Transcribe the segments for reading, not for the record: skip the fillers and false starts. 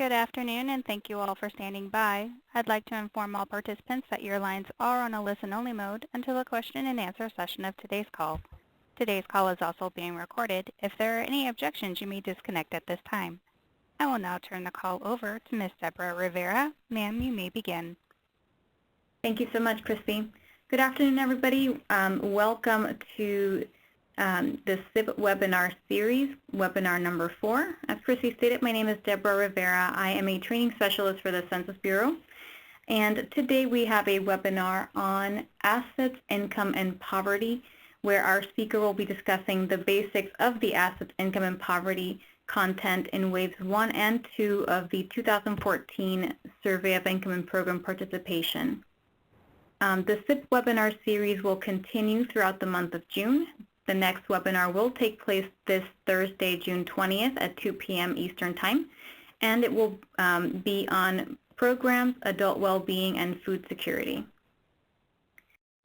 Good afternoon, and thank you all for standing by. I'd like to inform all participants that your lines are on a listen-only mode until the question and answer session of today's call. Today's call is also being recorded. If there are any objections, you may disconnect at this time. I will now turn the call over to Ms. Deborah Rivera. Ma'am, you may begin. Thank you so much, Christy. Good afternoon, everybody. Welcome to the SIPP webinar series, webinar number 4. As Christy stated, my name is Deborah Rivera. I am a training specialist for the Census Bureau. And today we have a webinar on assets, income, and poverty, where our speaker will be discussing the basics of the assets, income, and poverty content in waves 1 and 2 of the 2014 Survey of Income and Program Participation. The SIPP webinar series will continue throughout the month of June. The next webinar will take place this Thursday, June 20th at 2 p.m. Eastern Time, and it will be on programs, adult well-being, and food security.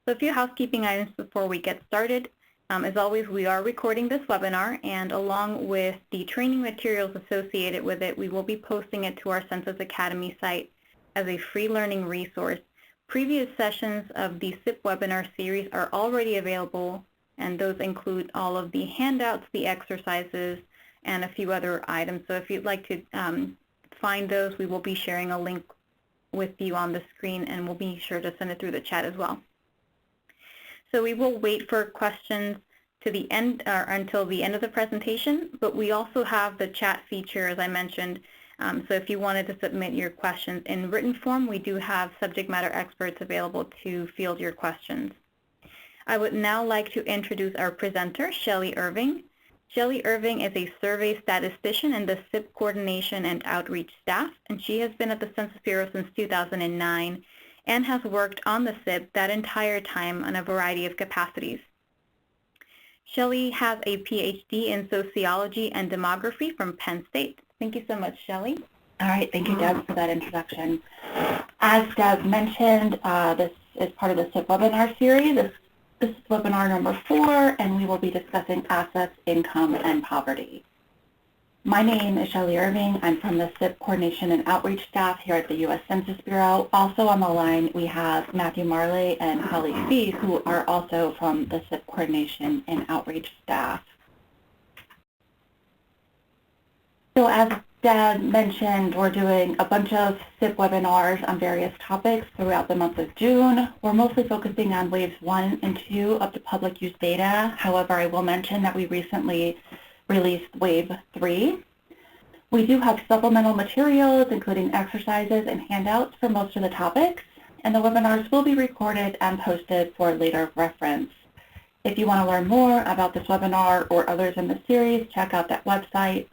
So a few housekeeping items before we get started. As always, we are recording this webinar, and along with the training materials associated with it, we will be posting it to our Census Academy site as a free learning resource. Previous sessions of the SIPP webinar series are already available, and those include all of the handouts, the exercises, and a few other items. So if you'd like to find those, we will be sharing a link with you on the screen, and we'll be sure to send it through the chat as well. So we will wait for questions to the end, or until the end of the presentation, but we also have the chat feature, as I mentioned. So if you wanted to submit your questions in written form, we do have subject matter experts available to field your questions. I would now like to introduce our presenter, Shelley Irving. Shelley Irving is a survey statistician in the SIPP coordination and outreach staff, and she has been at the Census Bureau since 2009 and has worked on the SIPP that entire time on a variety of capacities. Shelley has a PhD in sociology and demography from Penn State. Thank you so much, Shelley. All right, thank you, Deb, for that introduction. As Deb mentioned, this is part of the SIPP webinar series. This is webinar number 4, and we will be discussing assets, income, and poverty. My name is Shelley Irving. I'm from the SIPP coordination and outreach staff here at the U.S. Census Bureau. Also on the line, we have Matthew Marley and Holly Fee, who are also from the SIPP coordination and outreach staff. So as Deb mentioned, we're doing a bunch of SIPP webinars on various topics throughout the month of June. We're mostly focusing on waves 1 and 2 of the public use data. However, I will mention that we recently released wave 3. We do have supplemental materials, including exercises and handouts for most of the topics, and the webinars will be recorded and posted for later reference. If you want to learn more about this webinar or others in the series, check out that website.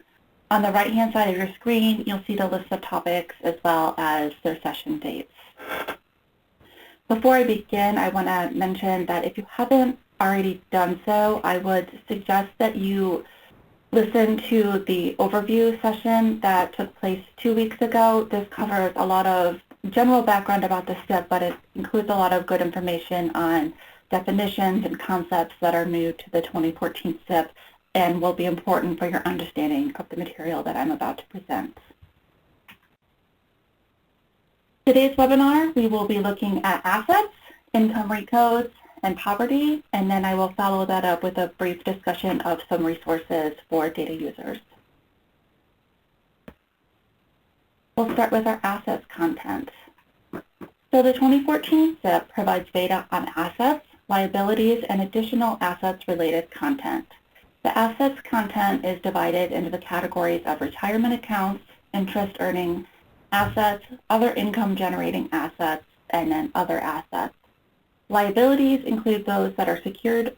On the right-hand side of your screen, you'll see the list of topics as well as their session dates. Before I begin, I want to mention that if you haven't already done so, I would suggest that you listen to the overview session that took place 2 weeks ago. This covers a lot of general background about the SIPP, but it includes a lot of good information on definitions and concepts that are new to the 2014 SIPP and will be important for your understanding of the material that I'm about to present. Today's webinar, we will be looking at assets, income recodes, and poverty, and then I will follow that up with a brief discussion of some resources for data users. We'll start with our assets content. So the 2014 SIPP provides data on assets, liabilities, and additional assets-related content. The assets content is divided into the categories of retirement accounts, interest-earning assets, other income-generating assets, and then other assets. Liabilities include those that are secured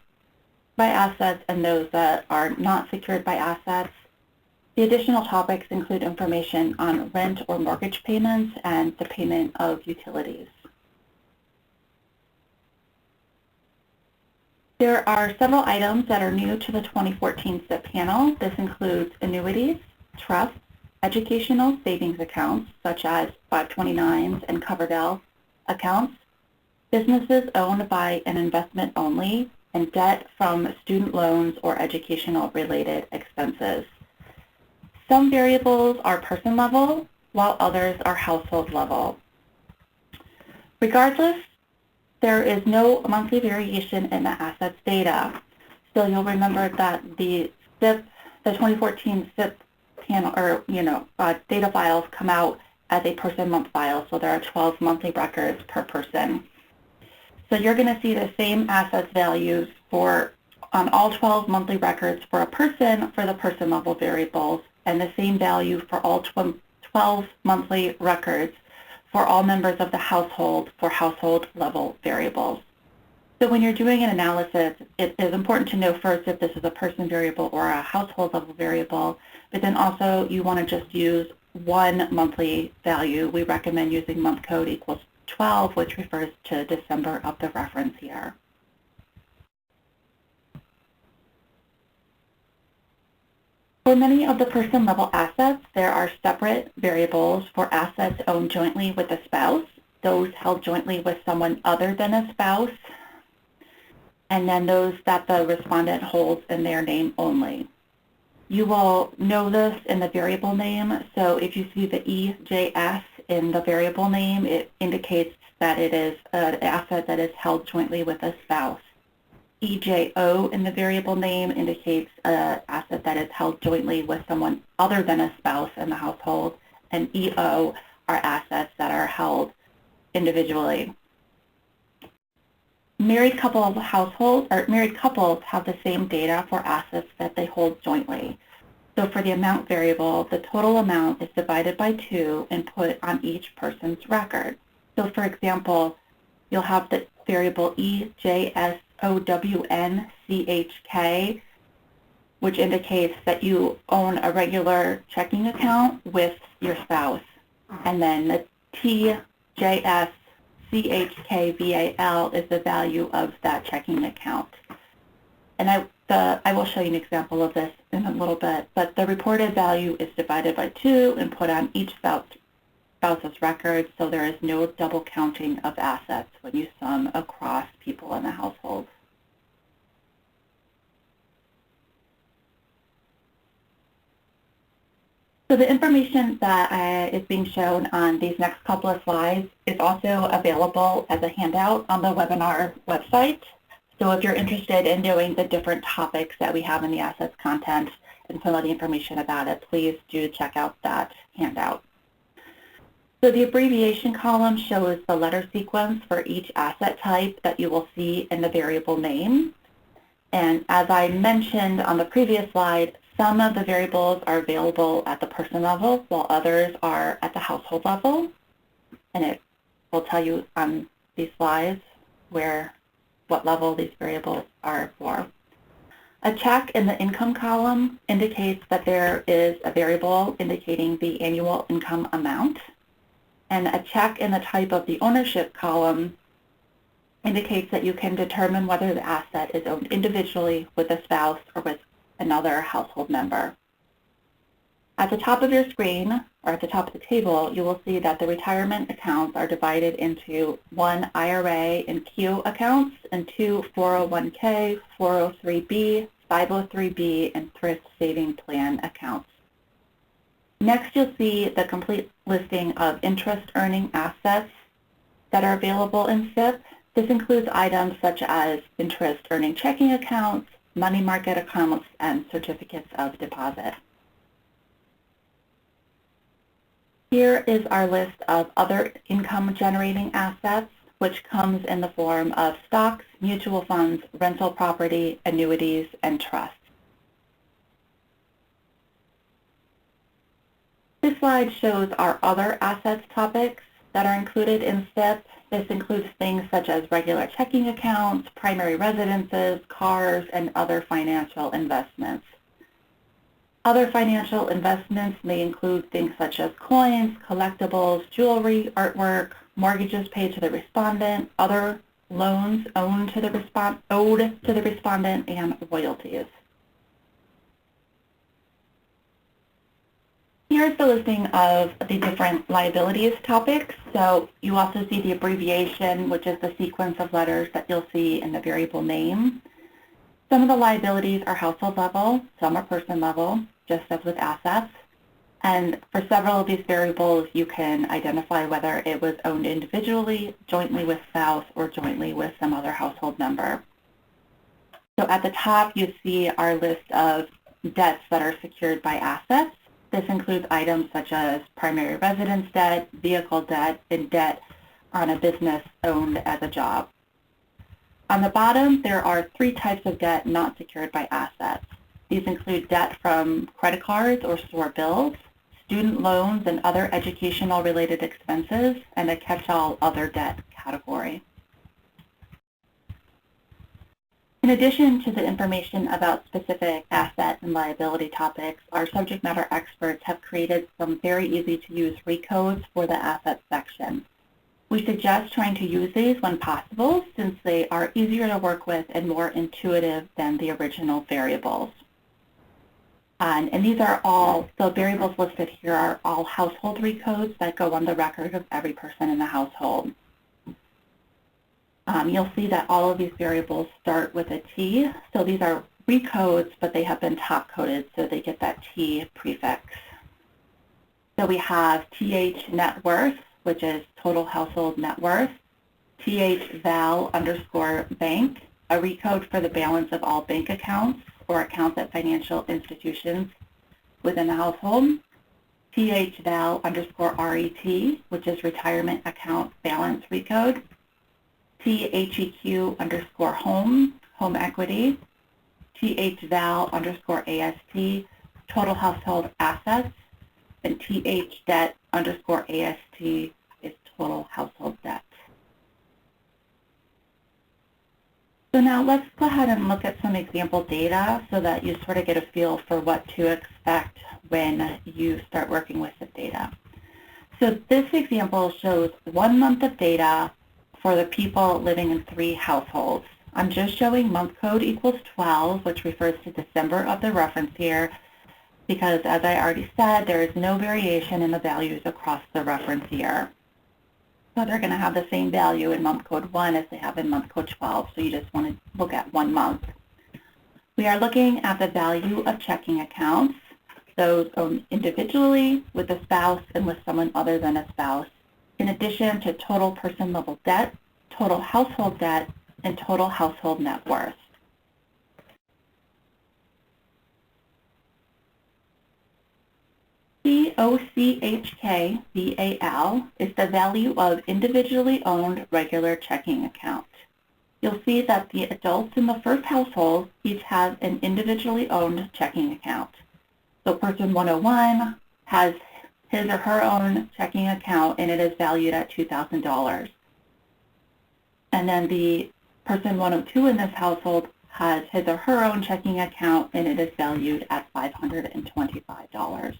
by assets and those that are not secured by assets. The additional topics include information on rent or mortgage payments and the payment of utilities. There are several items that are new to the 2014 SIPP panel. This includes annuities, trusts, educational savings accounts, such as 529s and Coverdell accounts, businesses owned by an investment only, and debt from student loans or educational related expenses. Some variables are person level, while others are household level. Regardless, there is no monthly variation in the assets data. So you'll remember that the SIPP, the 2014 SIPP panel, or data files come out as a person month file. So there are 12 monthly records per person. So you're going to see the same assets values on all 12 monthly records for a person for the person level variables, and the same value for all 12 monthly records for all members of the household for household level variables. So when you're doing an analysis, it is important to know first if this is a person variable or a household level variable, but then also you want to just use one monthly value. We recommend using month code equals 12, which refers to December of the reference year. For many of the person level assets, there are separate variables for assets owned jointly with a spouse, those held jointly with someone other than a spouse, and then those that the respondent holds in their name only. You will know this in the variable name, so if you see the EJS in the variable name, it indicates that it is an asset that is held jointly with a spouse. EJO in the variable name indicates an asset that is held jointly with someone other than a spouse in the household, and EO are assets that are held individually. Married couples have the same data for assets that they hold jointly. So for the amount variable, the total amount is divided by 2 and put on each person's record. So for example, you'll have the variable EJSOWNCHK, which indicates that you own a regular checking account with your spouse. And then the TJSCHKVAL is the value of that checking account. And I will show you an example of this in a little bit, but the reported value is divided by 2 and put on each spouse's record, so there is no double counting of assets when you sum across people in the household. So the information that is being shown on these next couple of slides is also available as a handout on the webinar website. So if you're interested in knowing the different topics that we have in the assets content and some of the information about it, please do check out that handout. So the abbreviation column shows the letter sequence for each asset type that you will see in the variable name. And as I mentioned on the previous slide, some of the variables are available at the person level, while others are at the household level. And it will tell you on these slides what level these variables are for. A check in the income column indicates that there is a variable indicating the annual income amount. And a check in the type of the ownership column indicates that you can determine whether the asset is owned individually with a spouse or with another household member. At the top of your screen, or at the top of the table, you will see that the retirement accounts are divided into 1 IRA and Q accounts and 2 401k, 403b, 503b, and thrift saving plan accounts. Next, you'll see the complete listing of interest earning assets that are available in SIPP. This includes items such as interest earning checking accounts, money market accounts, and certificates of deposit. Here is our list of other income generating assets, which comes in the form of stocks, mutual funds, rental property, annuities, and trusts. This slide shows our other assets topics that are included in SIPP. This includes things such as regular checking accounts, primary residences, cars, and other financial investments. Other financial investments may include things such as coins, collectibles, jewelry, artwork, mortgages paid to the respondent, other loans owed to the respondent, and royalties. Here's the listing of the different liabilities topics. So you also see the abbreviation, which is the sequence of letters that you'll see in the variable name. Some of the liabilities are household level, some are person level, just as with assets. And for several of these variables, you can identify whether it was owned individually, jointly with spouse, or jointly with some other household member. So at the top, you see our list of debts that are secured by assets. This includes items such as primary residence debt, vehicle debt, and debt on a business owned as a job. On the bottom, there are 3 types of debt not secured by assets. These include debt from credit cards or store bills, student loans and other educational-related expenses, and a catch-all other debt category. In addition to the information about specific asset and liability topics, our subject matter experts have created some very easy-to-use recodes for the assets section. We suggest trying to use these when possible, since they are easier to work with and more intuitive than the original variables. And these are all, the variables listed here are all household recodes that go on the record of every person in the household. You'll see that all of these variables start with a T. So these are recodes, but they have been top-coded, so they get that T prefix. So we have TH net worth, which is total household net worth, TH val underscore bank, a recode for the balance of all bank accounts or accounts at financial institutions within the household, TH val underscore RET, which is retirement account balance recode, THEQ underscore home equity, TH val underscore AST, total household assets, and TH debt underscore AST is total household debt. So now let's go ahead and look at some example data so that you sort of get a feel for what to expect when you start working with the data. So this example shows 1 month of data for the people living in 3 households. I'm just showing month code equals 12, which refers to December of the reference year, because as I already said, there is no variation in the values across the reference year. So they're going to have the same value in month code 1 as they have in month code 12, so you just want to look at 1 month. We are looking at the value of checking accounts, those owned individually, with a spouse, and with someone other than a spouse, in addition to total person-level debt, total household debt, and total household net worth. TOCHKVAL is the value of individually owned regular checking account. You'll see that the adults in the first household each have an individually owned checking account. So person 101 has his or her own checking account, and it is valued at $2,000. And then the person 102 in this household has his or her own checking account, and it is valued at $525.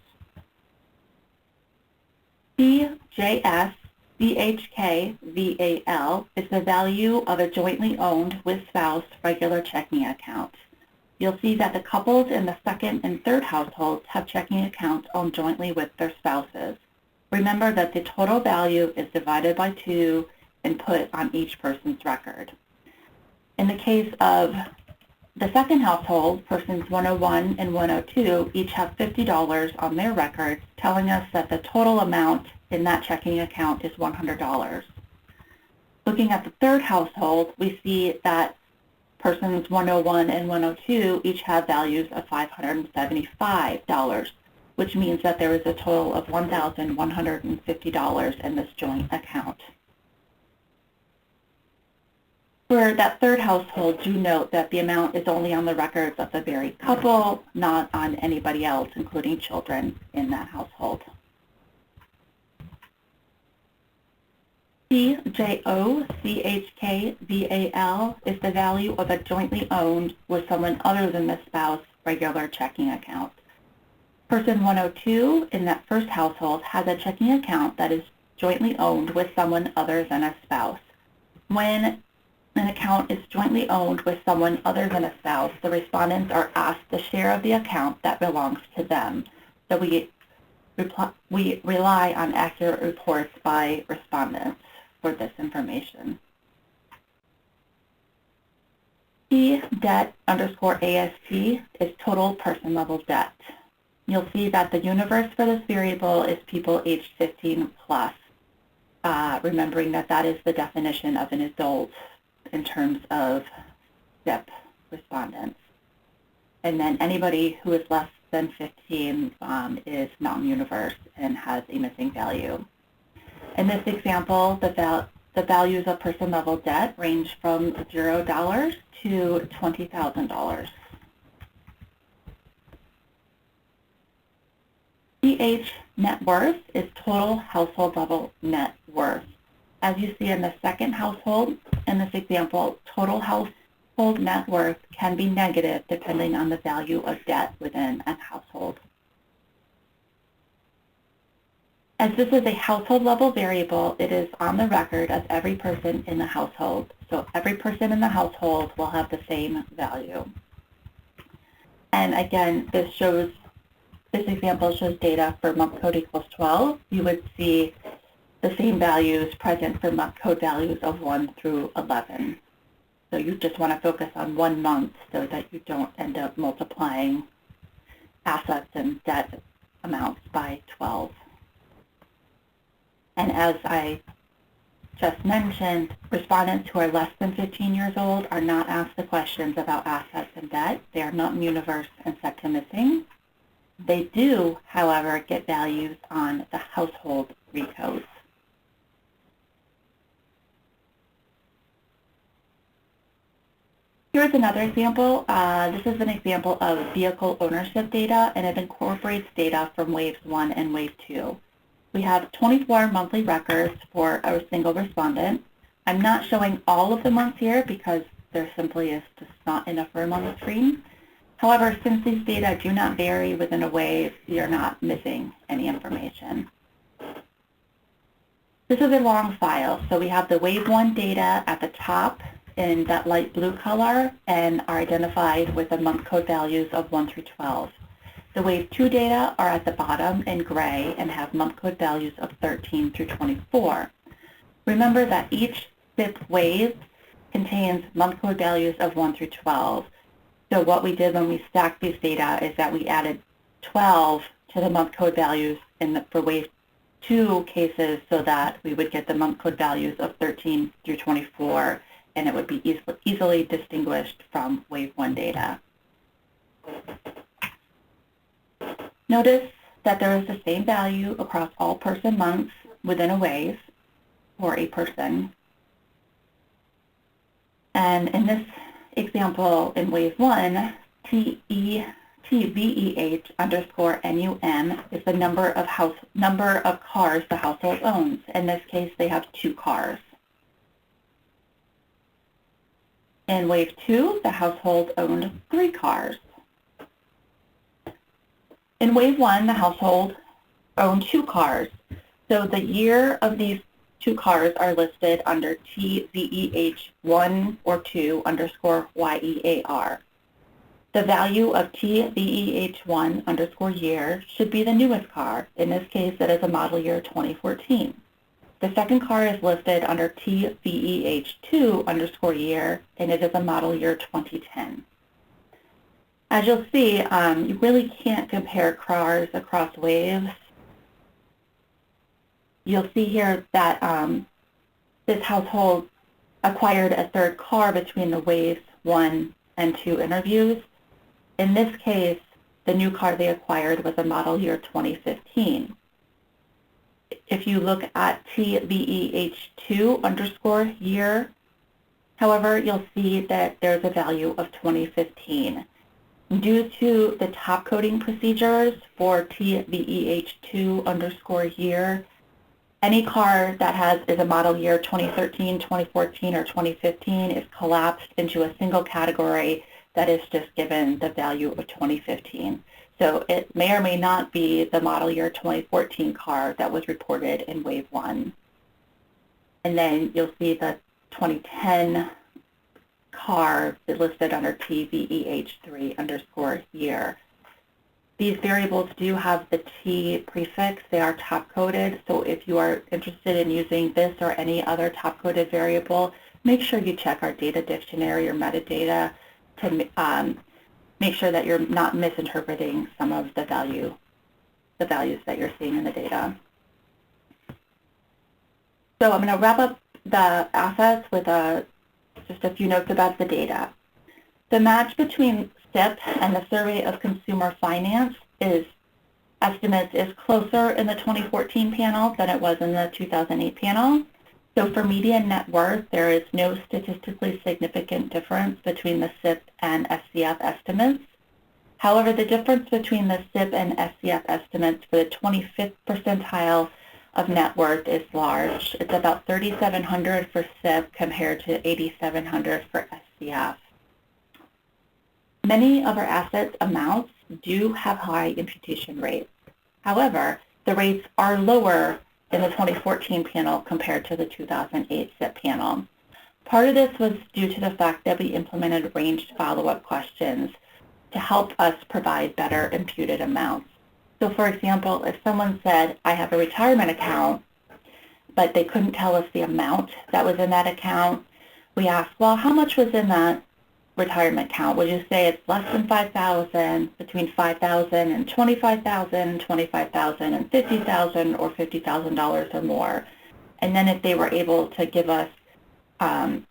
CJSCHKVAL is the value of a jointly owned with spouse regular checking account. You'll see that the couples in the second and third households have checking accounts owned jointly with their spouses. Remember that the total value is divided by 2 and put on each person's record. In the case of the second household, persons 101 and 102 each have $50 on their records, telling us that the total amount in that checking account is $100. Looking at the third household, we see that persons 101 and 102 each have values of $575, which means that there is a total of $1,150 in this joint account. For that third household, do note that the amount is only on the records of the married couple, not on anybody else, including children in that household. CJOCHKVAL is the value of a jointly owned with someone other than the spouse regular checking account. Person 102 in that first household has a checking account that is jointly owned with someone other than a spouse. When an account is jointly owned with someone other than a spouse, the respondents are asked the share of the account that belongs to them. So we rely on accurate reports by respondents for this information. T debt underscore AST is total person level debt. you'll see that the universe for this variable is people aged 15 plus, remembering that that is the definition of an adult in terms of SIPP respondents. And then anybody who is less than 15 is non-universe and has a missing value. In this example, the values of person-level debt range from $0 to $20,000. TH net worth is total household level net worth. As you see in the second household, in this example, total household net worth can be negative depending on the value of debt within a household. As this is a household level variable, it is on the record as every person in the household. So every person in the household will have the same value. And again, this example shows data for month code equals 12. You would see the same values present for month code values of 1 through 11. So you just want to focus on 1 month so that you don't end up multiplying assets and debt amounts by 12. And as I just mentioned, respondents who are less than 15 years old are not asked the questions about assets and debt. They are not in universe and set to missing. They do, however, get values on the household recodes. Here's another example. This is an example of vehicle ownership data, and it incorporates data from waves 1 and wave 2. We have 24 monthly records for a single respondent. I'm not showing all of the months here because there simply is just not enough room on the screen. However, since these data do not vary within a wave, you're not missing any information. This is a long file, so we have the wave 1 data at the top in that light blue color and are identified with the month code values of 1 through 12. The wave 2 data are at the bottom in gray and have month code values of 13 through 24. Remember that each SIPP wave contains month code values of 1 through 12. So what we did when we stacked these data is that we added 12 to the month code values for wave 2 cases so that we would get the month code values of 13 through 24, and it would be easily distinguished from wave 1 data. Notice that there is the same value across all person months within a wave for a person. And in this example, in wave 1, TVEH_NUM is the number of cars the household owns. In this case, they have 2 cars. In wave 2, the household owned 3 cars. In wave 1, the household owned 2 cars. So the year of these 2 cars are listed under TVEH1 or 2 _ YEAR. The value of TVEH1 _ year should be the newest car. In this case, it is a model year 2014. The second car is listed under TVEH2 _ year, and it is a model year 2010. As you'll see, you really can't compare cars across waves. You'll see here that this household acquired a 3rd car between the waves 1 and 2 interviews. In this case, the new car they acquired was a model year 2015. If you look at TVEH2 _ year, however, you'll see that there's a value of 2015. Due to the top coding procedures for TVEH2 _ year, any car that is a model year 2013, 2014, or 2015 is collapsed into a single category that is just given the value of 2015. So it may or may not be the model year 2014 car that was reported in wave 1. And then you'll see the 2010 car listed under TVEH3 _ year. These variables do have the T prefix. They are top-coded, so if you are interested in using this or any other top-coded variable, make sure you check our data dictionary or metadata make sure that you're not misinterpreting some of the values that you're seeing in the data. So I'm going to wrap up the assets with just a few notes about the data. The match between SIPP and the Survey of Consumer Finance estimates is closer in the 2014 panel than it was in the 2008 panel. So for median net worth, there is no statistically significant difference between the SIPP and SCF estimates. However, the difference between the SIPP and SCF estimates for the 25th percentile of net worth is large. It's about 3,700 for SIPP compared to 8,700 for SCF. Many of our assets amounts do have high imputation rates. However, the rates are lower in the 2014 panel compared to the 2008 SIPP panel. Part of this was due to the fact that we implemented ranged follow-up questions to help us provide better imputed amounts. So for example, if someone said, I have a retirement account, but they couldn't tell us the amount that was in that account, we asked, well, how much was in that retirement account? Would you say it's less than 5,000, between 5,000 and 25,000, 25,000 and 50,000, or $50,000 or more? And then if they were able to give us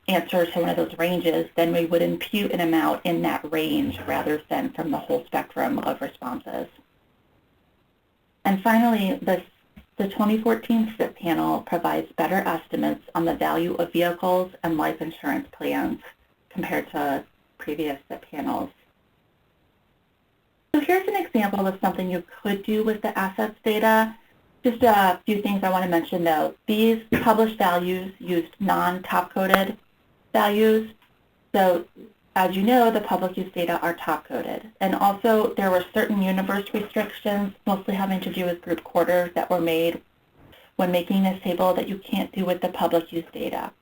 answers to one of those ranges, then we would impute an amount in that range rather than from the whole spectrum of responses. And finally, the 2014 SIPP panel provides better estimates on the value of vehicles and life insurance plans compared to previous SIPP panels. So here's an example of something you could do with the assets data. Just a few things I want to mention though. These published values used non-top-coded values. So as you know, the public use data are top-coded. And also there were certain universe restrictions, mostly having to do with group quarters, that were made when making this table that you can't do with the public use data.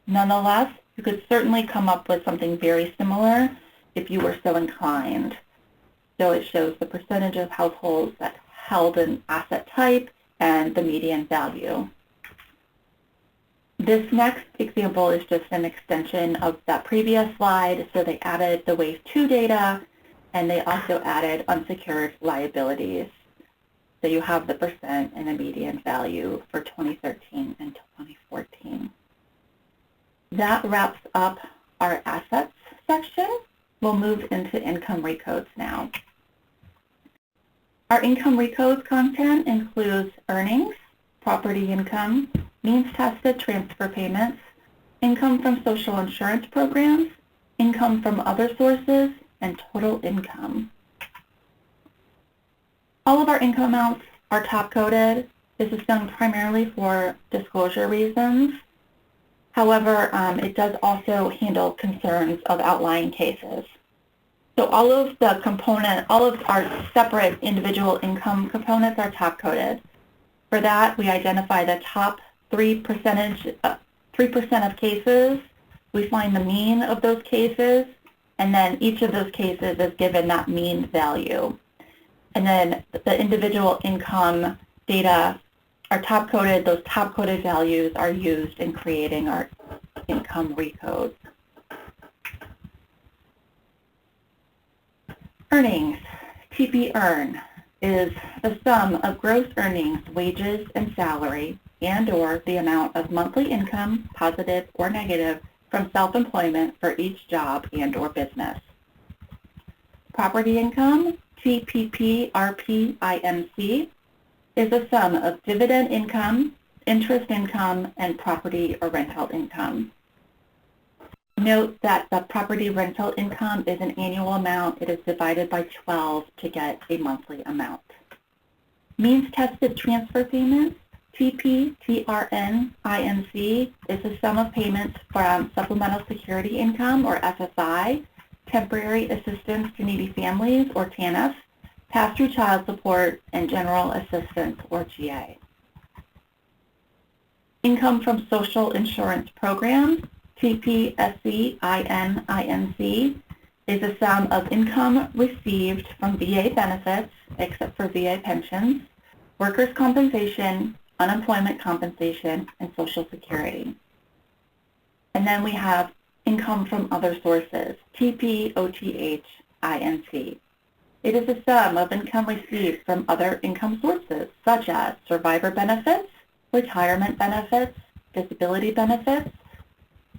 Nonetheless, you could certainly come up with something very similar if you were so inclined. So it shows the percentage of households that held an asset type and the median value. This next example is just an extension of that previous slide. So they added the Wave 2 data, and they also added unsecured liabilities. So you have the percent and the median value for 2013 and 2014. That wraps up our assets section. We'll move into income recodes now. Our income recodes content includes earnings, property income, means-tested transfer payments, income from social insurance programs, income from other sources, and total income. All of our income amounts are top-coded. This is done primarily for disclosure reasons. However, it does also handle concerns of outlying cases. So all of our separate individual income components are top-coded. For that, we identify the top 3% of cases. We find the mean of those cases, and then each of those cases is given that mean value. And then the individual income data are top-coded. Those top-coded values are used in creating our income recodes. Earnings, TP earn, is the sum of gross earnings, wages, and salary, and/or the amount of monthly income, positive or negative, from self-employment for each job and/or business. Property income, TPP-RP-INC, is a sum of dividend income, interest income, and property or rental income. Note that the property rental income is an annual amount. It is divided by 12 to get a monthly amount. Means-tested transfer payments, TPTRN-INC, is the sum of payments from Supplemental Security Income, or SSI, Temporary Assistance to Needy Families, or TANF, Pass-Through Child Support, and General Assistance, or GA. Income from Social Insurance Programs, TPSCININC, is a sum of income received from VA benefits, except for VA pensions, workers' compensation, unemployment compensation, and Social Security. And then we have income from other sources, TPOTH, INC. It is a sum of income received from other income sources, such as survivor benefits, retirement benefits, disability benefits,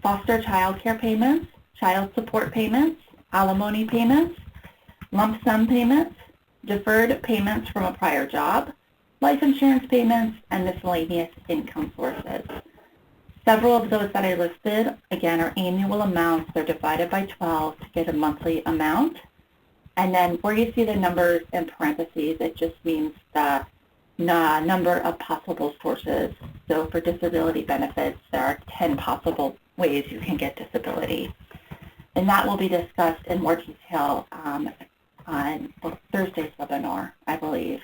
foster child care payments, child support payments, alimony payments, lump sum payments, deferred payments from a prior job, life insurance payments, and miscellaneous income sources. Several of those that I listed, again, are annual amounts. They're divided by 12 to get a monthly amount. And then where you see the numbers in parentheses, it just means the number of possible sources. So for disability benefits, there are 10 possible ways you can get disability. And that will be discussed in more detail on Thursday's webinar, I believe.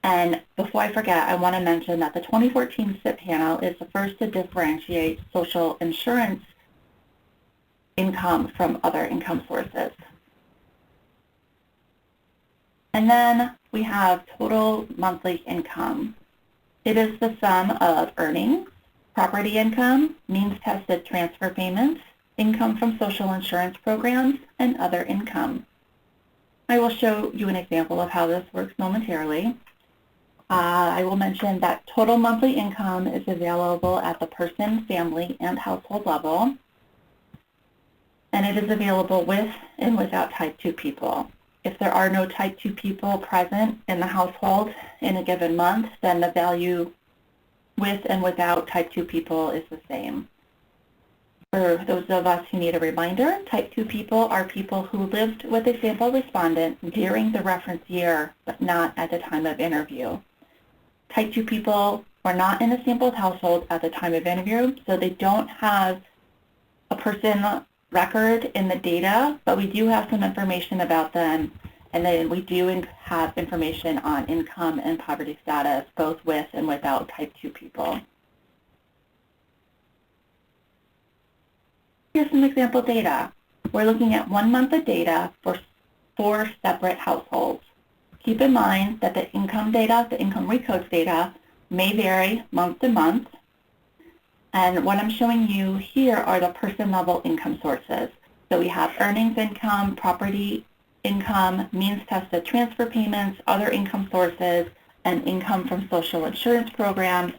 And before I forget, I want to mention that the 2014 SIPP panel is the first to differentiate social insurance income from other income sources. And then we have total monthly income. It is the sum of earnings, property income, means-tested transfer payments, income from social insurance programs, and other income. I will show you an example of how this works momentarily. I will mention that total monthly income is available at the person, family, and household level, and it is available with and without type 2 people. If there are no type 2 people present in the household in a given month, then the value with and without type 2 people is the same. For those of us who need a reminder, type 2 people are people who lived with a sample respondent during the reference year, but not at the time of interview. Type 2 people were not in a sampled household at the time of interview, so they don't have a person record in the data, but we do have some information about them, and then we do have information on income and poverty status, both with and without type 2 people. Here's some example data. We're looking at 1 month of data for 4 separate households. Keep in mind that the income data, the income recodes data, may vary month to month. And what I'm showing you here are the person level income sources. So we have earnings income, property income, means tested transfer payments, other income sources, and income from social insurance programs.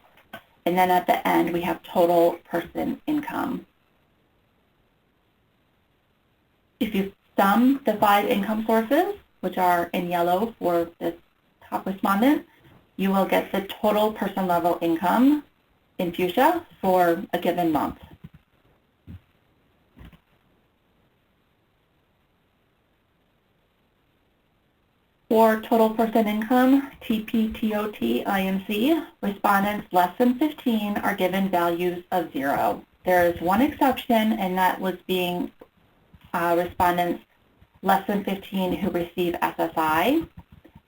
And then at the end, we have total person income. If you sum the 5 income sources, which are in yellow for this top respondent, you will get the total person level income in fuchsia for a given month. For total person income, TP, TOT, INC, respondents less than 15 are given values of 0. There is one exception, and that was being respondents less than 15 who receive SSI.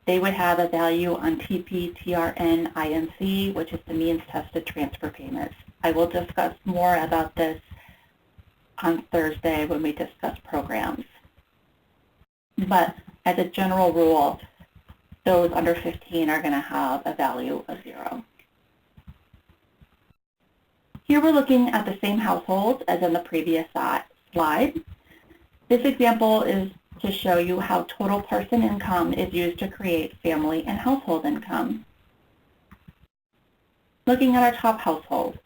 They would have a value on TP, TRN, INC, which is the means tested transfer payments. I will discuss more about this on Thursday when we discuss programs. But as a general rule, those under 15 are going to have a value of 0. Here we're looking at the same household as in the previous slide. This example is to show you how total person income is used to create family and household income. Looking at our top household,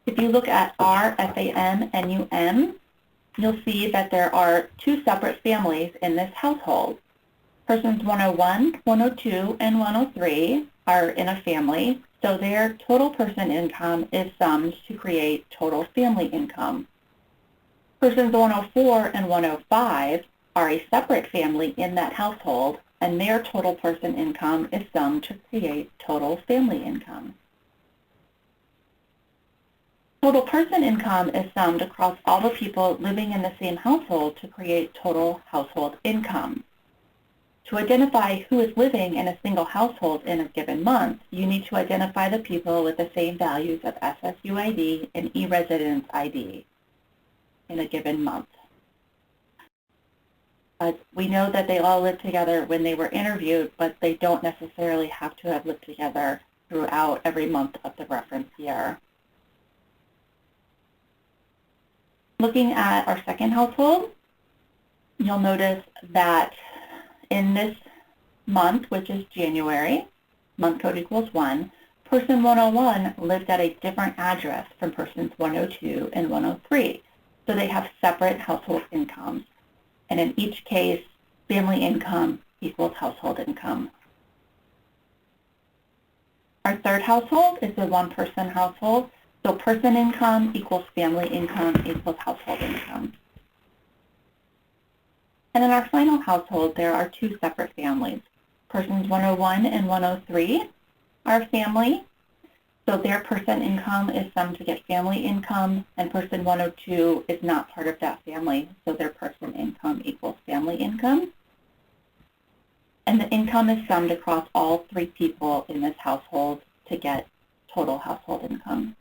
if you look at R, FAM, NUM, you'll see that there are 2 separate families in this household. Persons 101, 102, and 103 are in a family, so their total person income is summed to create total family income. Persons 104 and 105 are a separate family in that household, and their total person income is summed to create total family income. Total person income is summed across all the people living in the same household to create total household income. To identify who is living in a single household in a given month, you need to identify the people with the same values of SSUID and e-residence ID in a given month. We know that they all lived together when they were interviewed, but they don't necessarily have to have lived together throughout every month of the reference year. Looking at our second household, you'll notice that in this month, which is January, month code equals 1, person 101 lives at a different address from persons 102 and 103. So they have separate household incomes. And in each case, family income equals household income. Our third household is a one-person household. So person income equals family income equals household income. And in our final household, there are two separate families. Persons 101 and 103 are family. So their person income is summed to get family income, and person 102 is not part of that family, so their person income equals family income. And the income is summed across all three people in this household to get total household income.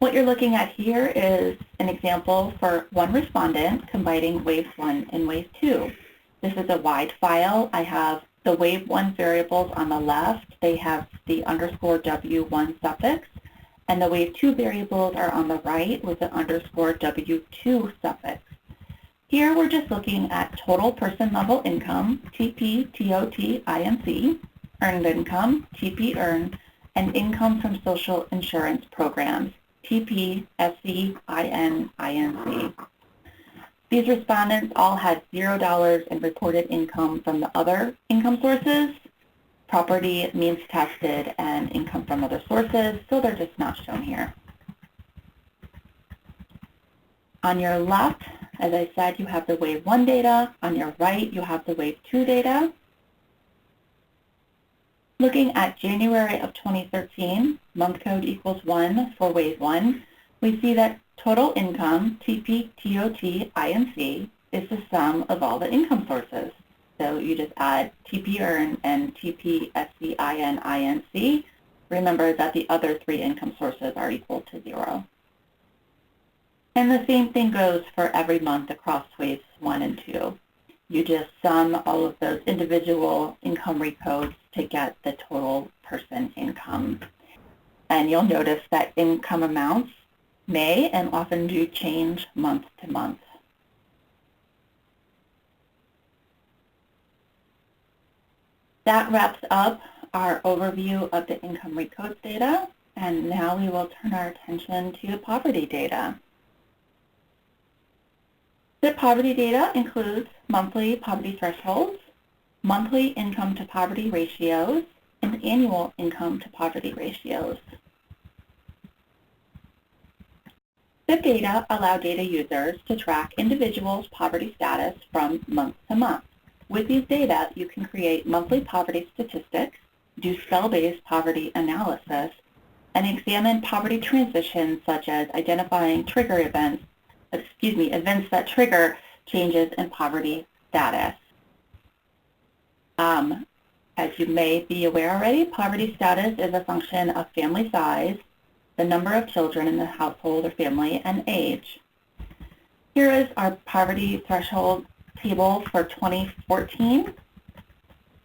What you're looking at here is an example for one respondent combining waves 1 and wave 2. This is a wide file. I have the wave 1 variables on the left. They have the underscore W1 suffix. And the wave 2 variables are on the right with the underscore W2 suffix. Here we're just looking at total person level income, TP, TOT, INC, earned income, TP earned, and income from social insurance programs, TP, SC, IN, INC. These respondents all had $0 in reported income from the other income sources, property means tested, and income from other sources, so they're just not shown here. On your left, as I said, you have the wave 1 data. On your right, you have the wave 2 data. Looking at January of 2013, month code equals 1 for wave 1, we see that total income, TP, TOT, INC, is the sum of all the income sources. So you just add TP earn and TP, SC, IN, INC. Remember that the other three income sources are equal to 0. And the same thing goes for every month across waves 1 and 2. You just sum all of those individual income recodes to get the total person income. And you'll notice that income amounts may and often do change month to month. That wraps up our overview of the income recodes data, and now we will turn our attention to poverty data. SIPP poverty data includes monthly poverty thresholds, monthly income to poverty ratios, and annual income to poverty ratios. SIPP data allow data users to track individuals' poverty status from month to month. With these data, you can create monthly poverty statistics, do cell-based poverty analysis, and examine poverty transitions such as identifying trigger events, events that trigger changes in poverty status. As you may be aware already, poverty status is a function of family size, the number of children in the household or family, and age. Here is our poverty threshold table for 2014,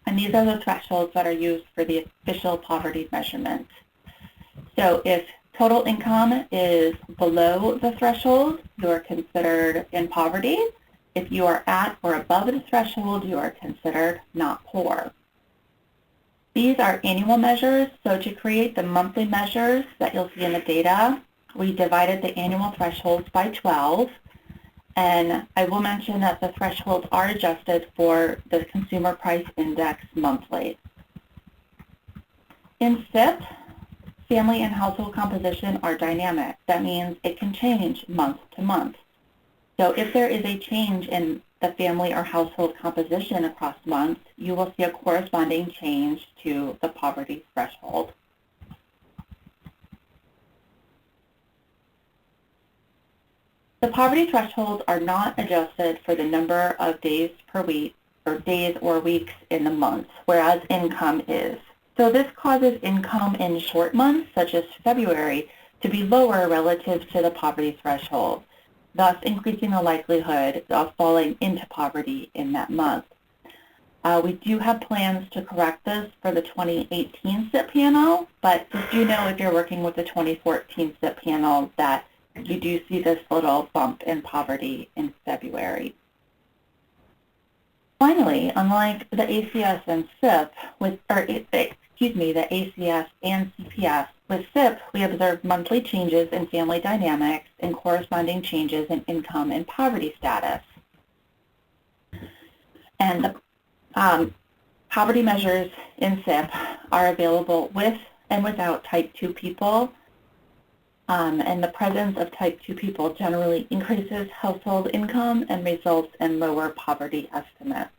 and these are the thresholds that are used for the official poverty measurement. So if total income is below the threshold, you are considered in poverty. If you are at or above the threshold, you are considered not poor. These are annual measures, so to create the monthly measures that you'll see in the data, we divided the annual thresholds by 12, and I will mention that the thresholds are adjusted for the Consumer Price Index monthly. In SIPP, family and household composition are dynamic. That means it can change month to month. So if there is a change in the family or household composition across months, you will see a corresponding change to the poverty threshold. The poverty thresholds are not adjusted for the number of days per week, or days or weeks in the month, whereas income is. So this causes income in short months, such as February, to be lower relative to the poverty threshold, thus increasing the likelihood of falling into poverty in that month. We do have plans to correct this for the 2018 SIPP panel, but just do know if you're working with the 2014 SIPP panel that you do see this little bump in poverty in February. Finally, unlike the ACS and SIPP, the ACS and CPS, with SIPP, we observe monthly changes in family dynamics and corresponding changes in income and poverty status. And the poverty measures in SIPP are available with and without type 2 people, and the presence of type 2 people generally increases household income and results in lower poverty estimates.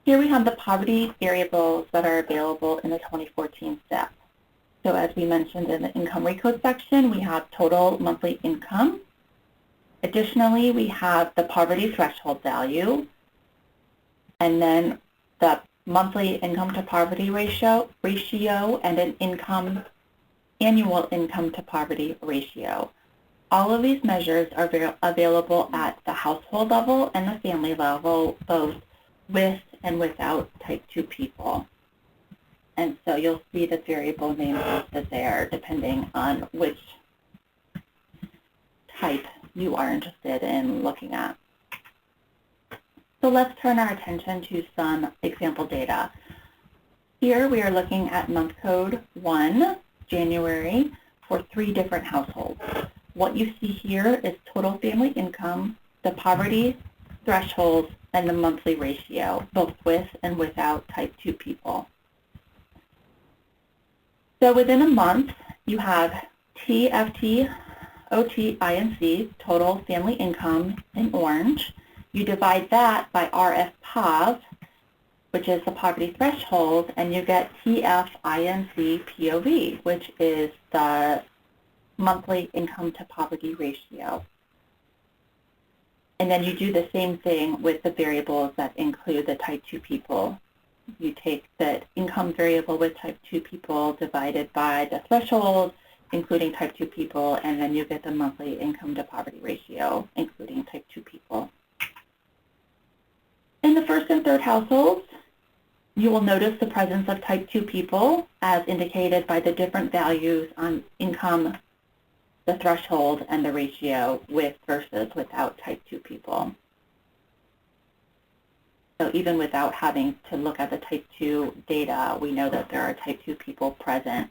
Here we have the poverty variables that are available in the 2014 SIPP. So as we mentioned in the income recode section, we have total monthly income. Additionally, we have the poverty threshold value, and then the monthly income to poverty ratio and an annual income to poverty ratio. All of these measures are available at the household level and the family level, both with and without type 2 people. And so you'll see the variable names listed there depending on which type you are interested in looking at. So let's turn our attention to some example data. Here we are looking at month code 1, January, for 3 different households. What you see here is total family income, the poverty threshold, and the monthly ratio, both with and without type 2 people. So within a month, you have TFT, OT, INC, total family income in orange. You divide that by RF-POV, which is the poverty threshold, and you get TF-INC POV, which is the monthly income to poverty ratio. And then you do the same thing with the variables that include the type 2 people. You take the income variable with type 2 people divided by the threshold, including type 2 people, and then you get the monthly income to poverty ratio, including type 2 people. In the first and third households, you will notice the presence of type 2 people as indicated by the different values on income, the threshold, and the ratio with versus without type 2 people. So even without having to look at the type 2 data, we know that there are type 2 people present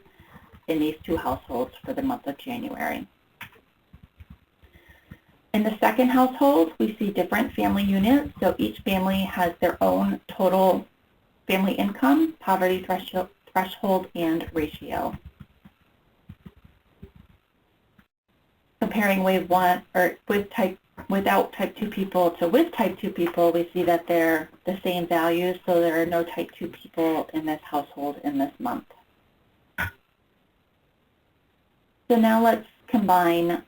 in these 2 households for the month of January. In the second household, we see different family units. So each family has their own total family income, poverty threshold, and ratio. Comparing wave 1 or without type 2 people to with type 2 people, we see that they're the same values, so there are no type 2 people in this household in this month. So now let's combine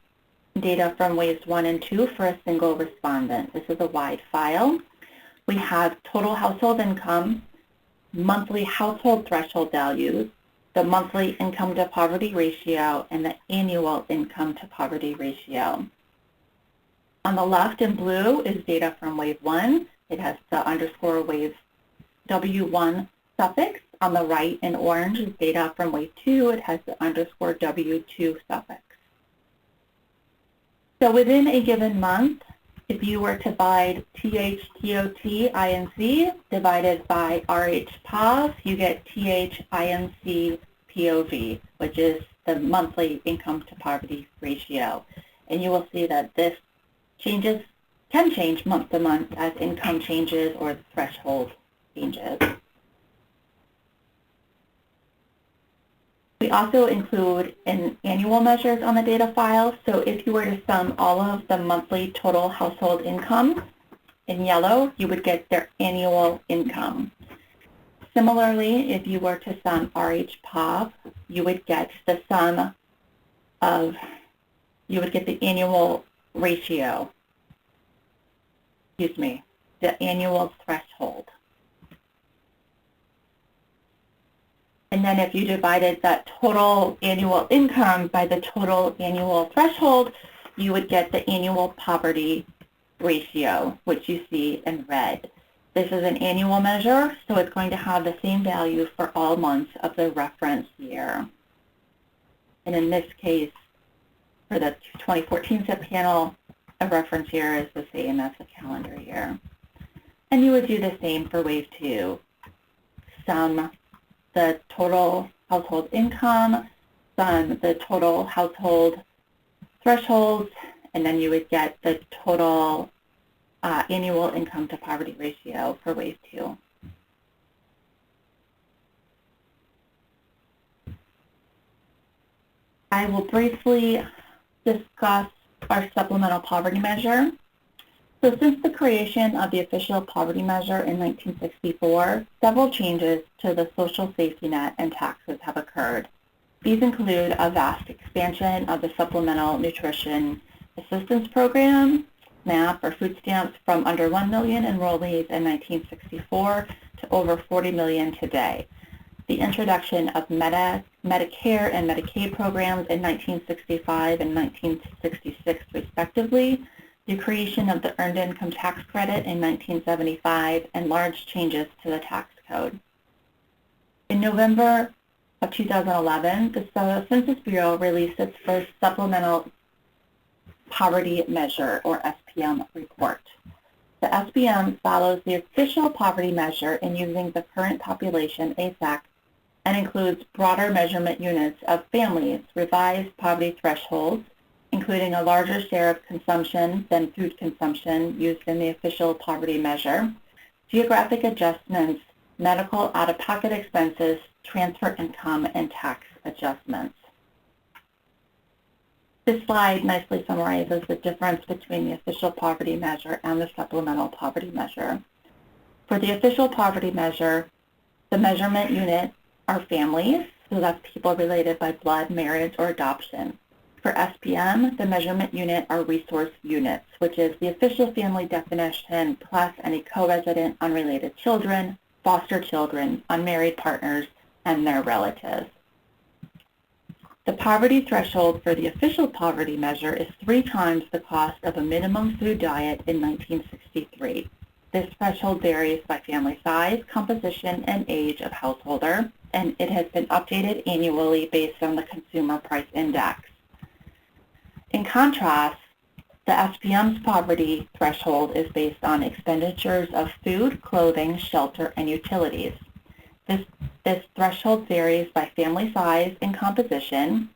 data from waves 1 and 2 for a single respondent. This is a wide file. We have total household income, monthly household threshold values, the monthly income to poverty ratio, and the annual income to poverty ratio. On the left in blue is data from wave 1. It has the underscore wave W1 suffix. On the right in orange is data from wave 2. It has the underscore W2 suffix. So within a given month, if you were to divide TH-TOT-INC divided by RH-POV, you get TH-INC POV, which is the monthly income to poverty ratio. And you will see that this can change month to month as income changes or the threshold changes. We also include annual measures on the data file. So if you were to sum all of the monthly total household income in yellow, you would get their annual income. Similarly, if you were to sum RH-POV, you would get the annual ratio, the annual threshold. And then if you divided that total annual income by the total annual threshold, you would get the annual poverty ratio, which you see in red. This is an annual measure, so it's going to have the same value for all months of the reference year. And in this case, for the 2014 SIPP panel, a reference year is the same as the calendar year. And you would do the same for wave 2. Sum the total household income, sum the total household thresholds, and then you would get the total annual income to poverty ratio for wave 2. I will briefly discuss our supplemental poverty measure. So since the creation of the official poverty measure in 1964, several changes to the social safety net and taxes have occurred. These include a vast expansion of the Supplemental Nutrition Assistance Program, SNAP, or food stamps, from under 1 million enrollees in 1964 to over 40 million today. The introduction of Medicare and Medicaid programs in 1965 and 1966 respectively, the creation of the Earned Income Tax Credit in 1975, and large changes to the tax code. In November of 2011, the Census Bureau released its first Supplemental Poverty Measure, or SPM, report. The SPM follows the official poverty measure in using the current population, ASAC, and includes broader measurement units of families, revised poverty thresholds, including a larger share of consumption than food consumption used in the official poverty measure, geographic adjustments, medical out-of-pocket expenses, transfer income, and tax adjustments. This slide nicely summarizes the difference between the official poverty measure and the supplemental poverty measure. For the official poverty measure, the measurement unit are families, so that's people related by blood, marriage, or adoption. For SPM, the measurement unit are resource units, which is the official family definition plus any co-resident unrelated children, foster children, unmarried partners, and their relatives. The poverty threshold for the official poverty measure is 3 times the cost of a minimum food diet in 1963. This threshold varies by family size, composition, and age of householder, and it has been updated annually based on the Consumer Price Index. In contrast, the SPM's poverty threshold is based on expenditures of food, clothing, shelter, and utilities. This threshold varies by family size and composition.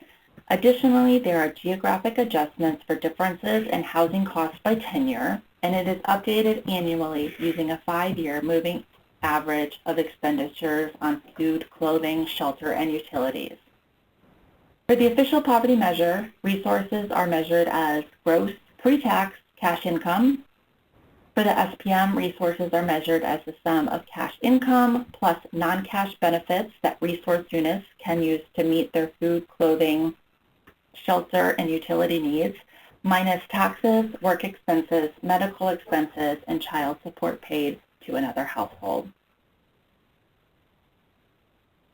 Additionally, there are geographic adjustments for differences in housing costs by tenure, and it is updated annually using a 5-year moving average of expenditures on food, clothing, shelter, and utilities. For the official poverty measure, resources are measured as gross pre-tax cash income. For the SPM, resources are measured as the sum of cash income plus non-cash benefits that resource units can use to meet their food, clothing, shelter, and utility needs, minus taxes, work expenses, medical expenses, and child support paid to another household.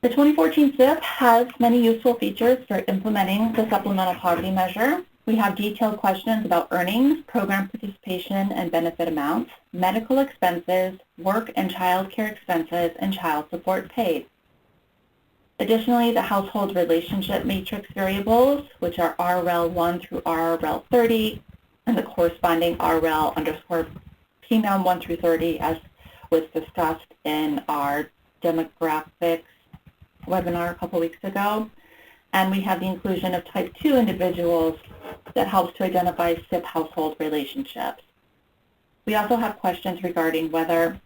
The 2014 SIPP has many useful features for implementing the supplemental poverty measure. We have detailed questions about earnings, program participation and benefit amounts, medical expenses, work and child care expenses, and child support paid. Additionally, the household relationship matrix variables, which are RREL1 through RREL30, and the corresponding RREL_PNOM 1 through 30, as was discussed in our demographics webinar a couple weeks ago. And we have the inclusion of type 2 individuals that helps to identify SIPP household relationships. We also have questions regarding whether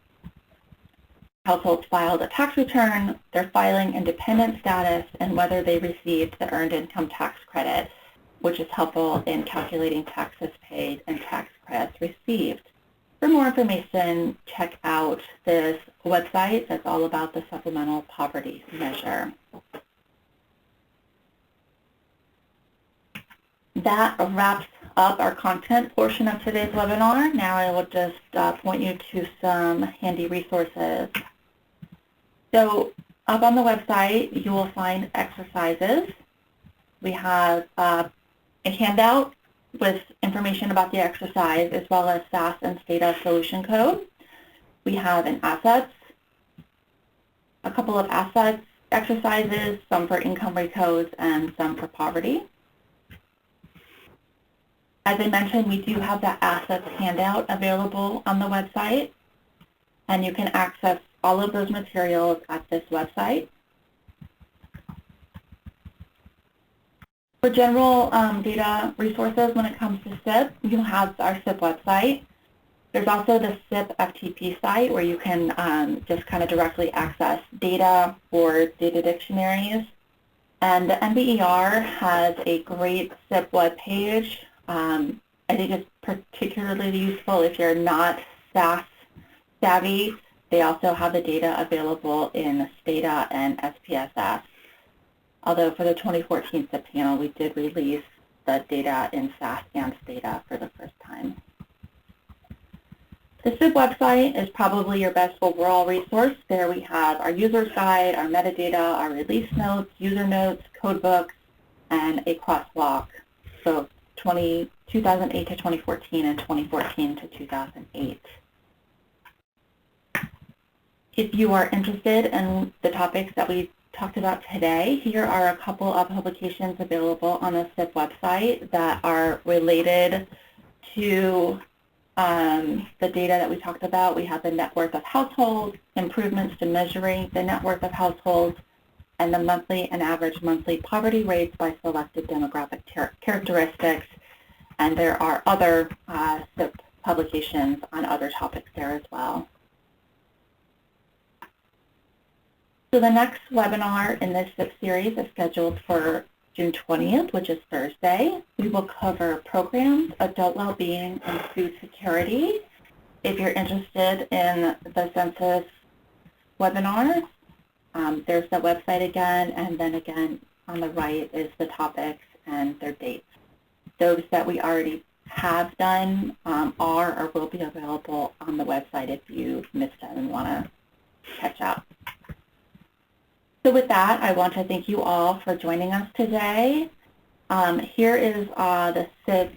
households filed a tax return, their filing and dependent status, and whether they received the Earned Income Tax Credit, which is helpful in calculating taxes paid and tax credits received. For more information, check out this website that's all about the supplemental poverty measure. That wraps up our content portion of today's webinar. Now I will just point you to some handy resources. So up on the website, you will find exercises. We have a handout with information about the exercise, as well as SAS and STATA solution code. We have an assets, a couple of assets exercises, some for income rate codes, and some for poverty. As I mentioned, we do have the assets handout available on the website, and you can access all of those materials at this website. For general data resources when it comes to SIPP, you have our SIPP website. There's also the SIPP FTP site where you can just kind of directly access data or data dictionaries. And the NBER has a great SIPP webpage. I think it's particularly useful if you're not SAS savvy. They also have the data available in STATA and SPSS. Although for the 2014 SIPP panel, we did release the data in SAS and STATA for the first time. The SIPP website is probably your best overall resource. There we have our user's guide, our metadata, our release notes, user notes, code books, and a crosswalk. So 2008 to 2014 and 2014 to 2008. If you are interested in the topics that we talked about today, here are a couple of publications available on the SIPP website that are related to the data that we talked about. We have the net worth of households, improvements to measuring the net worth of households, and the monthly and average monthly poverty rates by selected demographic characteristics. And there are other SIPP publications on other topics there as well. So the next webinar in this SIPP series is scheduled for June 20th, which is Thursday. We will cover programs, adult well-being, and food security. If you're interested in the Census webinars, there's the website again, and then again on the right is the topics and their dates. Those that we already have done are or will be available on the website if you missed them and want to catch up. So with that, I want to thank you all for joining us today. Here is the SIPP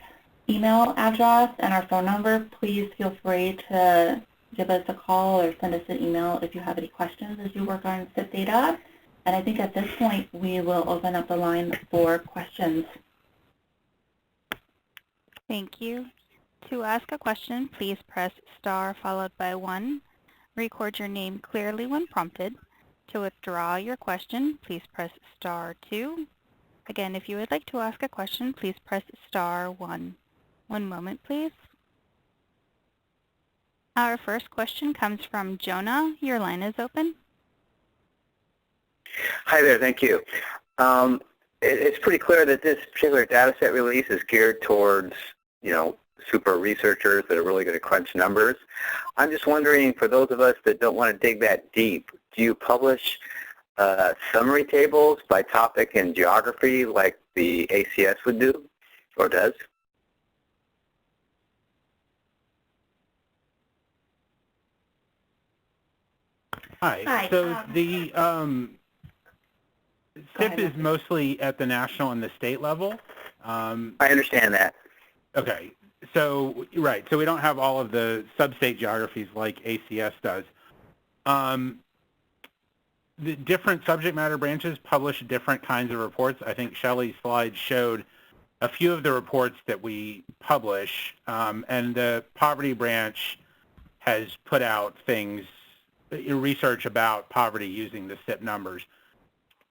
email address and our phone number. Please feel free to give us a call or send us an email if you have any questions as you work on SIPP data. And I think at this point, we will open up the line for questions. Thank you. To ask a question, please press star followed by 1. Record your name clearly when prompted. To withdraw your question, please press star 2. Again, if you would like to ask a question, please press star 1. One moment, please. Our first question comes from Jonah. Your line is open. Hi there, thank you. It's pretty clear that this particular data set release is geared towards, super researchers that are really going to crunch numbers. I'm just wondering, for those of us that don't want to dig that deep, do you publish summary tables by topic and geography like the ACS would do, or does? Hi. So the SIPP is mostly at the national and the state level. I understand that. Okay. So, right. So we don't have all of the sub-state geographies like ACS does. The different subject matter branches publish different kinds of reports. I think Shelley's slide showed a few of the reports that we publish, and the poverty branch has put out things, research about poverty using the SIPP numbers.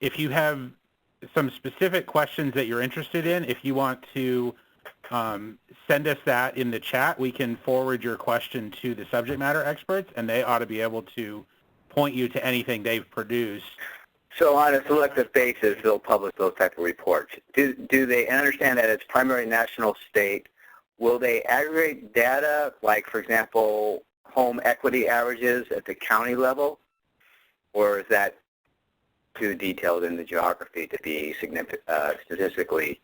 If you have some specific questions that you're interested in, if you want to send us that in the chat, we can forward your question to the subject matter experts, and they ought to be able to point you to anything they've produced. So on a selective basis, they'll publish those type of reports. Do they understand that it's primary national state? Will they aggregate data, like, for example, home equity averages at the county level? Or is that too detailed in the geography to be significant, statistically?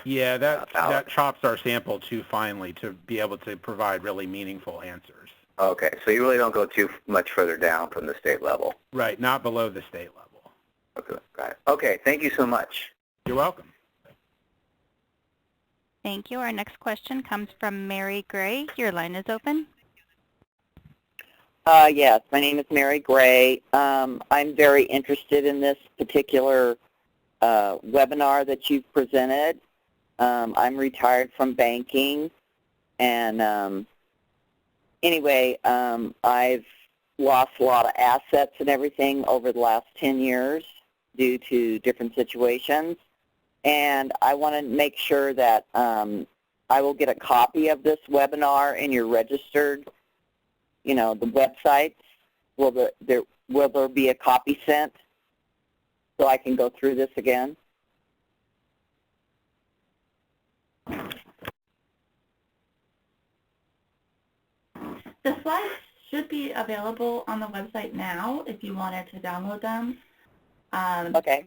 Yeah, that chops our sample too finely to be able to provide really meaningful answers. Okay, so you really don't go too much further down from the state level. Right, not below the state level. Okay, got it. Okay, thank you so much. You're welcome. Thank you. Our next question comes from Mary Gray. Your line is open. Yes, my name is Mary Gray. I'm very interested in this particular webinar that you've presented. I'm retired from banking, and anyway, I've lost a lot of assets and everything over the last 10 years due to different situations, and I want to make sure that I will get a copy of this webinar in your registered, the websites. Will there be a copy sent so I can go through this again? The slides should be available on the website now if you wanted to download them. Okay.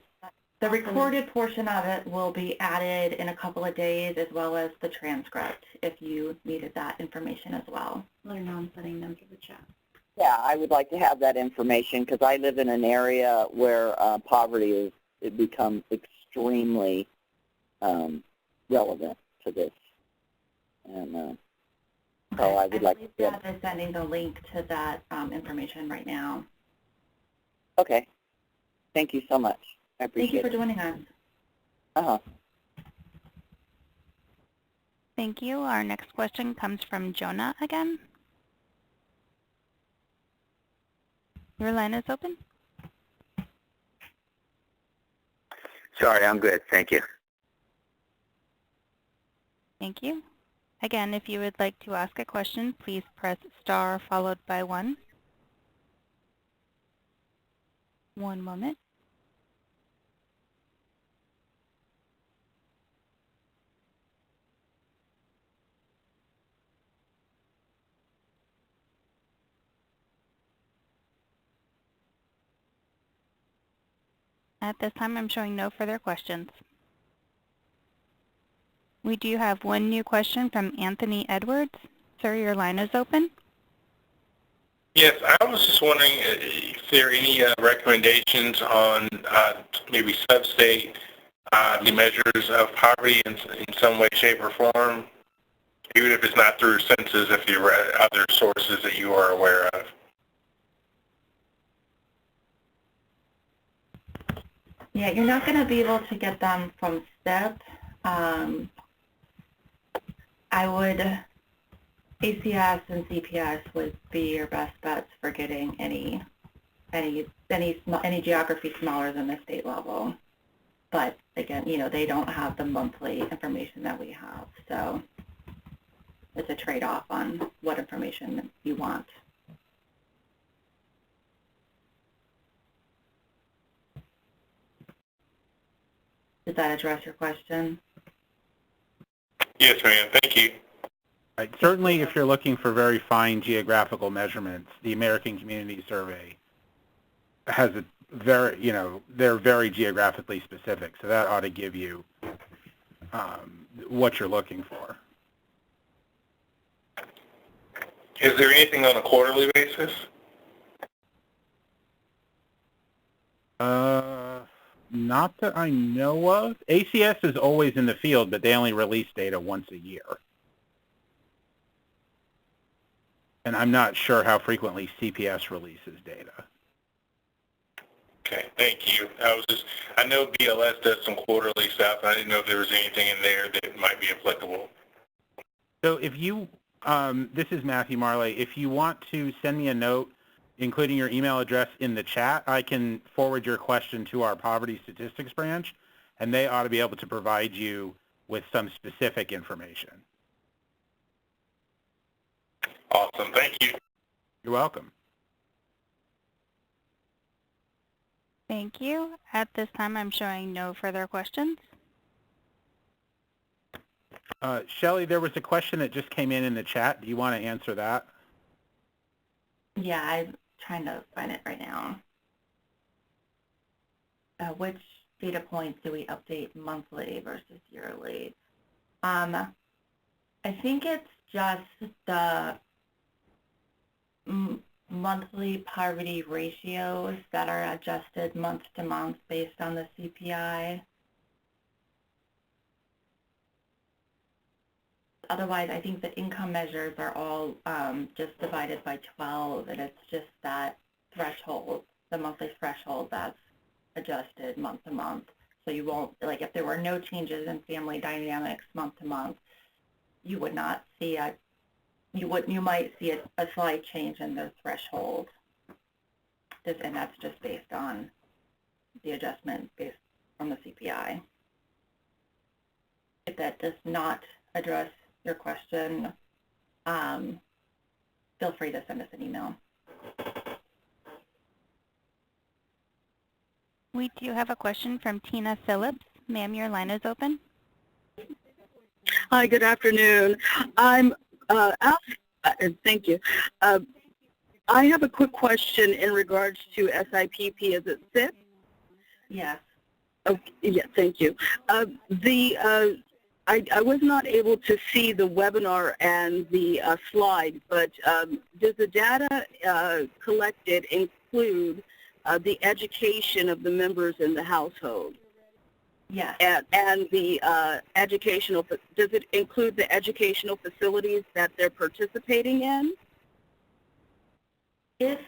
The recorded portion of it will be added in a couple of days, as well as the transcript if you needed that information as well. Let her know I'm sending them to the chat. Yeah, I would like to have that information because I live in an area where poverty it becomes extremely relevant to this. And so I would like to get... I'm sending the link to that information right now. Okay. Thank you so much. I appreciate it. Thank you for joining us. Uh-huh. Thank you. Our next question comes from Jonah again. Your line is open. Sorry, I'm good. Thank you. Thank you. Again, if you would like to ask a question, please press star followed by 1. One moment. At this time, I'm showing no further questions. We do have one new question from Anthony Edwards. Sir, your line is open. Yes, I was just wondering if there are any recommendations on maybe sub-state the measures of poverty in some way, shape, or form, even if it's not through Census, if there are other sources that you are aware of. Yeah, you're not going to be able to get them from SIPP. ACS and CPS would be your best bets for getting any geography smaller than the state level. But again, they don't have the monthly information that we have, so it's a trade-off on what information you want. Did that address your question? Yes, ma'am. Thank you. Right. Certainly, if you're looking for very fine geographical measurements, the American Community Survey has a very, they're very geographically specific, so that ought to give you what you're looking for. Is there anything on a quarterly basis? Not that I know of. ACS is always in the field, but they only release data once a year. And I'm not sure how frequently CPS releases data. Okay, thank you. I know BLS does some quarterly stuff. I didn't know if there was anything in there that might be applicable. So if you, this is Matthew Marley, if you want to send me a note, including your email address in the chat, I can forward your question to our poverty statistics branch, and they ought to be able to provide you with some specific information. Awesome. Thank you. You're welcome. Thank you. At this time, I'm showing no further questions. Shelley, there was a question that just came in the chat. Do you want to answer that? Yeah, I'm trying to find it right now. Which data points do we update monthly versus yearly? I think it's just the monthly poverty ratios that are adjusted month to month based on the CPI. otherwise, I think the income measures are all just divided by 12, and it's just that threshold, the monthly threshold that's adjusted month to month. So you won't, like if there were no changes in family dynamics month to month, you would not see you might see a slight change in the threshold. And that's just based on the adjustment based from the CPI. If that does not address your question, feel free to send us an email. We do have a question from Tina Phillips. Ma'am, your line is open. Hi, good afternoon. Thank you. I have a quick question in regards to SIPP. Is it SIPP? Yes. Okay, yeah, thank you. I was not able to see the webinar and the slide, but does the data collected include the education of the members in the household? Yes. And the educational, does it include the educational facilities that they're participating in? If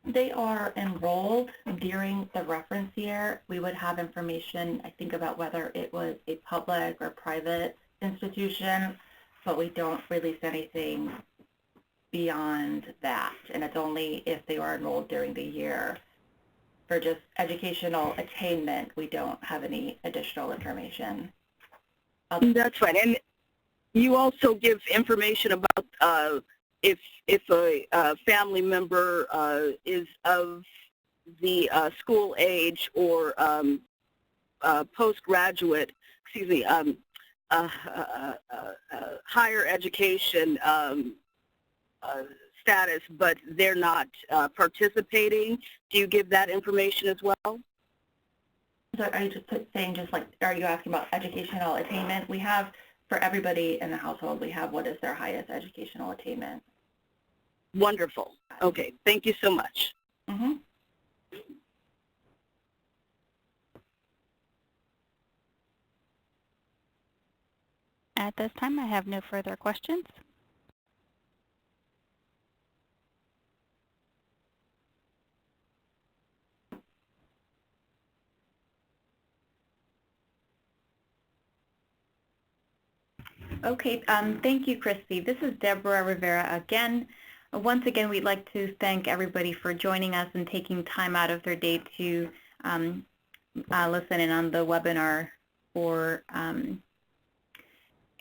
they are enrolled during the reference year, we would have information, I think, about whether it was a public or private institution, but we don't release anything beyond that. And it's only if they are enrolled during the year. For just educational attainment, we don't have any additional information. That's fine. And you also give information about if a family member is of the school age or postgraduate, higher education status, but they're not participating. Do you give that information as well? So are you just saying, are you asking about educational attainment? We have, for everybody in the household, we have what is their highest educational attainment. Wonderful. Okay, thank you so much. Mm-hmm. At this time, I have no further questions. Okay, thank you, Christy. This is Deborah Rivera again. Once again, we'd like to thank everybody for joining us and taking time out of their day to listen in on the webinar for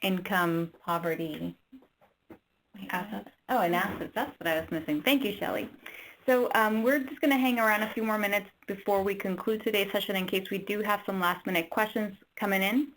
income poverty assets. Oh, and assets, that's what I was missing. Thank you, Shelley. So we're just going to hang around a few more minutes before we conclude today's session in case we do have some last-minute questions coming in.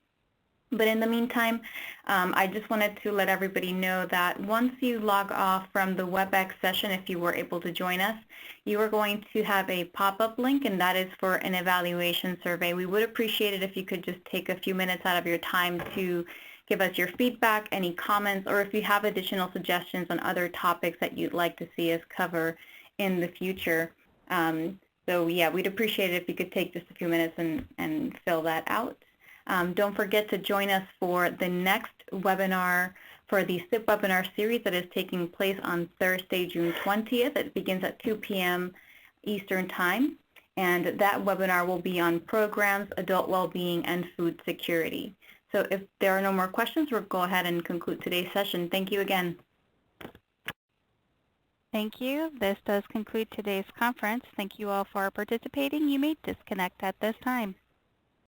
But in the meantime, I just wanted to let everybody know that once you log off from the WebEx session, if you were able to join us, you are going to have a pop-up link, and that is for an evaluation survey. We would appreciate it if you could just take a few minutes out of your time to give us your feedback, any comments, or if you have additional suggestions on other topics that you'd like to see us cover in the future. So yeah, we'd appreciate it if you could take just a few minutes and fill that out. Don't forget to join us for the next webinar for the SIPP webinar series that is taking place on Thursday, June 20th. It begins at 2 p.m. Eastern Time, and that webinar will be on programs, adult well-being, and food security. So if there are no more questions, we'll go ahead and conclude today's session. Thank you again. Thank you. This does conclude today's conference. Thank you all for participating. You may disconnect at this time.